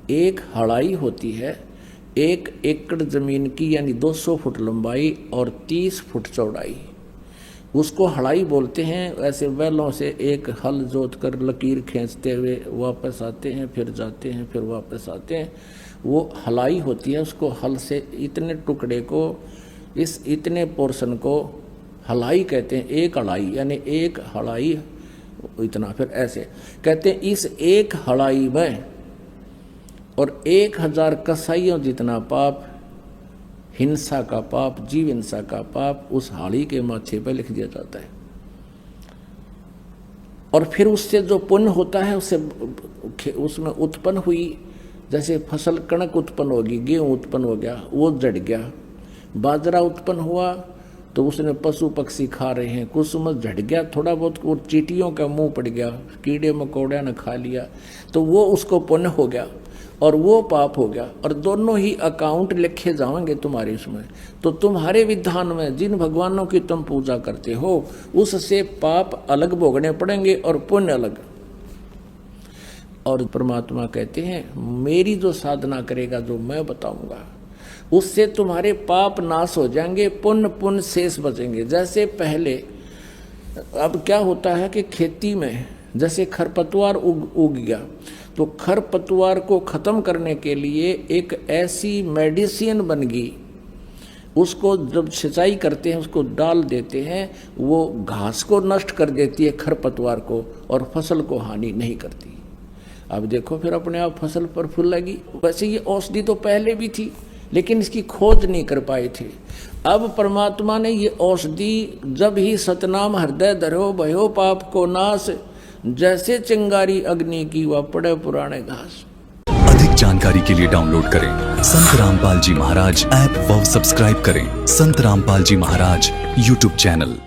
एक हड़ाई होती है 1 एकड़ जमीन की, यानी 200 फुट लंबाई और 30 फुट चौड़ाई, उसको हड़ाई बोलते हैं। ऐसे बैलों से एक हल जोत कर लकीर खींचते हुए वापस आते हैं, फिर जाते हैं, फिर वापस आते हैं, वो हलाई होती है। उसको हल से इतने टुकड़े को, इस इतने पोर्शन को हलाई कहते हैं। एक हड़ाई यानी एक हड़ाई इतना, फिर ऐसे कहते हैं। इस एक हड़ाई में और 1000 कसाईयों जितना पाप, हिंसा का पाप, जीव हिंसा का पाप उस हाड़ी के माथे पर लिख दिया जाता है। और फिर उससे जो पुण्य होता है उसमें उत्पन्न हुई, जैसे फसल कणक उत्पन्न होगी, गेहूं उत्पन्न हो गया, वो जड़ गया। बाजरा उत्पन्न हुआ तो उसने पशु पक्षी खा रहे हैं, कुछ समझ झड़ गया थोड़ा बहुत, वो चींटियों का मुंह पड़ गया, कीड़े मकोड़े ने खा लिया, तो वो उसको पुण्य हो गया और वो पाप हो गया। और दोनों ही अकाउंट लिखे जाएंगे तुम्हारे इसमें। तो तुम्हारे विधान में जिन भगवानों की तुम पूजा करते हो उससे पाप अलग भोगने पड़ेंगे और पुण्य अलग। और परमात्मा कहते हैं मेरी जो साधना करेगा, जो मैं बताऊंगा, उससे तुम्हारे पाप नाश हो जाएंगे, पुण्य पुण्य शेष बचेंगे। जैसे पहले, अब क्या होता है कि खेती में जैसे खरपतवार उग गया, तो खरपतवार को खत्म करने के लिए एक ऐसी मेडिसिन बन गई, उसको जब सिंचाई करते हैं उसको डाल देते हैं, वो घास को नष्ट कर देती है खरपतवार को, और फसल को हानि नहीं करती। अब देखो फिर अपने आप फसल पर फूल लगी। वैसे ये औषधि तो पहले भी थी, लेकिन इसकी खोज नहीं कर पाए थे। अब परमात्मा ने ये औषधि, जब ही सतनाम हृदय धरो भयो पाप को नाश, जैसे चिंगारी अग्नि की वह पड़े पुराने घास। अधिक जानकारी के लिए डाउनलोड करें संत रामपाल जी महाराज ऐप व सब्सक्राइब करें संत रामपाल जी महाराज यूट्यूब चैनल।